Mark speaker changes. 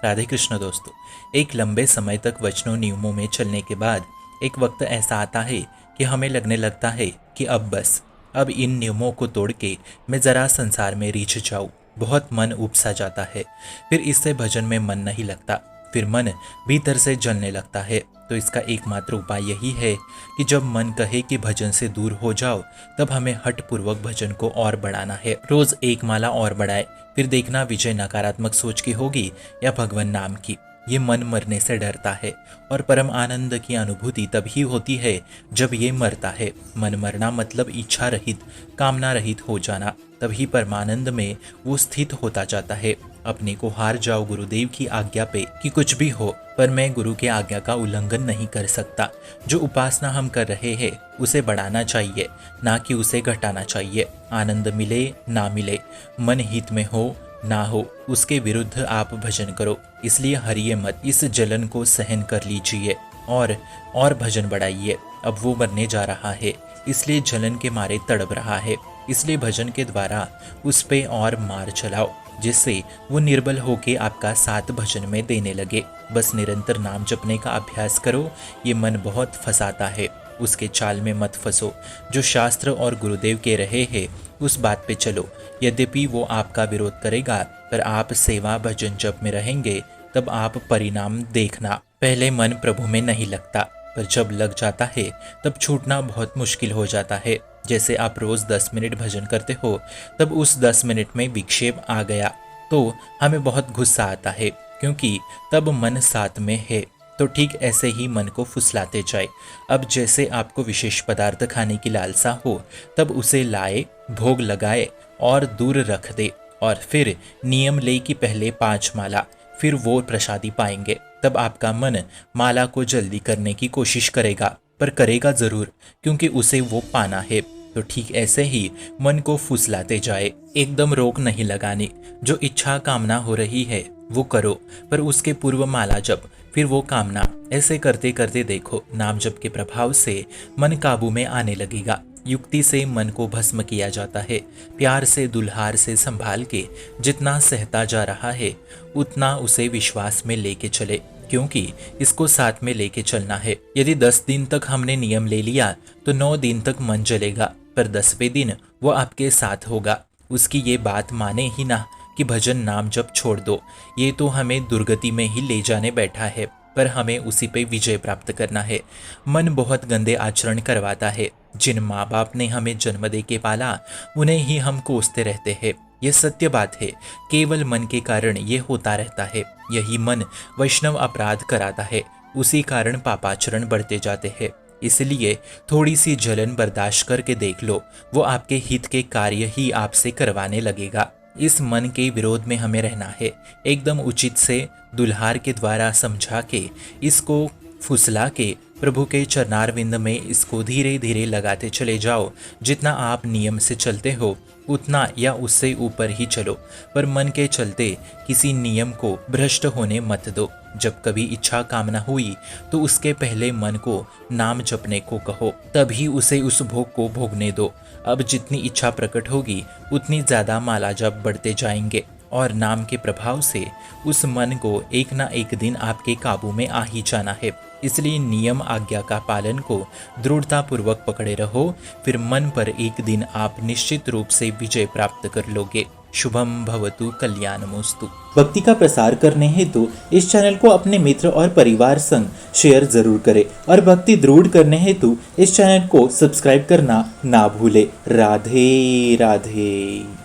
Speaker 1: राधे कृष्ण दोस्तों। एक लंबे समय तक वचनों नियमों में चलने के बाद एक वक्त ऐसा आता है कि हमें लगने लगता है कि अब इन नियमों को तोड़ के मैं ज़रा संसार में रीझ जाऊँ। बहुत मन उपसा जाता है, फिर इससे भजन में मन नहीं लगता, फिर मन भीतर से जलने लगता है। तो इसका एकमात्र उपाय यही है कि जब मन कहे कि भजन से दूर हो जाओ, तब हमें हठपूर्वक भजन को और बढ़ाना है। रोज एक माला और बढ़ाए, फिर देखना विजय नकारात्मक सोच की होगी या भगवान नाम की। ये मन मरने से डरता है और परम आनंद की अनुभूति तभी होती है जब ये मरता है। मन मरना मतलब इच्छा रहित, कामना रहित हो जाना। तभी परमानंद में वो स्थित होता जाता है। अपने को हार जाओ गुरुदेव की आज्ञा पे कि कुछ भी हो, पर मैं गुरु की आज्ञा का उल्लंघन नहीं कर सकता। जो उपासना हम कर रहे हैं उसे बढ़ाना चाहिए, ना कि उसे घटाना चाहिए। आनंद मिले ना मिले, मन हित में हो ना हो, उसके विरुद्ध आप भजन करो। इसलिए हरिये मत, इस जलन को सहन कर लीजिए और भजन बढ़ाइए। अब वो मरने जा रहा है, इसलिए जलन के मारे तड़प रहा है। इसलिए भजन के द्वारा उस पे और मार चलाओ, जिससे वो निर्बल होके आपका साथ भजन में देने लगे। बस निरंतर नाम जपने का अभ्यास करो। ये मन बहुत फंसाता है, उसके चाल में मत फंसो। जो शास्त्र और गुरुदेव के रहे हैं उस बात पे चलो। यद्यपि वो आपका विरोध करेगा, पर आप सेवा भजन जप में रहेंगे तब आप परिणाम देखना। पहले मन प्रभु में नहीं लगता, पर जब लग जाता है तब छूटना बहुत मुश्किल हो जाता है। जैसे आप रोज 10 मिनट भजन करते हो, तब उस 10 मिनट में विक्षेप आ गया तो हमें बहुत गुस्सा आता है, क्योंकि तब मन साथ में है। तो ठीक ऐसे ही मन को फुसलाते जाए। अब जैसे आपको विशेष पदार्थ खाने की लालसा हो, तब उसे लाए, भोग लगाए और दूर रख दे, और फिर नियम ले कि पहले 5 माला, फिर वो प्रसादी पाएंगे। तब आपका मन माला को जल्दी करने की कोशिश करेगा, पर करेगा जरूर, क्योंकि उसे वो पाना है। तो ठीक ऐसे ही मन को फुसलाते जाए, एकदम रोक नहीं लगानी। जो इच्छा कामना हो रही है वो करो, पर उसके पूर्व माला जप, फिर वो कामना। ऐसे करते करते देखो, नाम जप के प्रभाव से मन काबू में आने लगेगा। युक्ति से मन को भस्म किया जाता है, प्यार से दुल्हार से संभाल के। जितना सहता जा रहा है उतना उसे विश्वास में लेके चले, क्योंकि इसको साथ में लेके चलना है। यदि 10 दिन तक हमने नियम ले लिया तो 9 दिन तक मन जलेगा, पर 10वें दिन वो आपके साथ होगा। उसकी ये बात माने ही ना कि भजन नाम जप छोड़ दो। ये तो हमें दुर्गति में ही ले जाने बैठा है, पर हमें उसी पे विजय प्राप्त करना है। मन बहुत गंदे आचरण करवाता है। जिन माँ बाप ने हमें जन्म दे के पाला, उन्हें ही हम कोसते रहते हैं। यह सत्य बात है। केवल मन के कारण ये होता रहता है। यही मन वैष्णव अपराध कराता है, उसी कारण पापाचरण बढ़ते जाते हैं। इसलिए थोड़ी सी जलन बर्दाश्त करके देख लो, वो आपके हित के कार्य ही आपसे करवाने लगेगा। इस मन के विरोध में हमें रहना है। एकदम उचित से दुल्हार के द्वारा समझा के, इसको फुसला के प्रभु के चरणारविंद में इसको धीरे धीरे लगाते चले जाओ। जितना आप नियम से चलते हो उतना या उससे ऊपर ही चलो, पर मन के चलते किसी नियम को भ्रष्ट होने मत दो। जब कभी इच्छा कामना हुई तो उसके पहले मन को नाम जपने को कहो, तभी उसे उस भोग को भोगने दो। अब जितनी इच्छा प्रकट होगी उतनी ज्यादा माला जप बढ़ते जाएंगे, और नाम के प्रभाव से उस मन को एक ना एक दिन आपके काबू में आ ही जाना है। इसलिए नियम आज्ञा का पालन को दृढ़ता पूर्वक पकड़े रहो, फिर मन पर एक दिन आप निश्चित रूप से विजय प्राप्त कर लोगे। शुभम भवतु कल्याणमस्तु।
Speaker 2: भक्ति का प्रसार करने हेतु इस चैनल को अपने मित्र और परिवार संग शेयर जरूर करें, और भक्ति दृढ़ करने हेतु इस चैनल को सब्सक्राइब करना ना भूले। राधे राधे।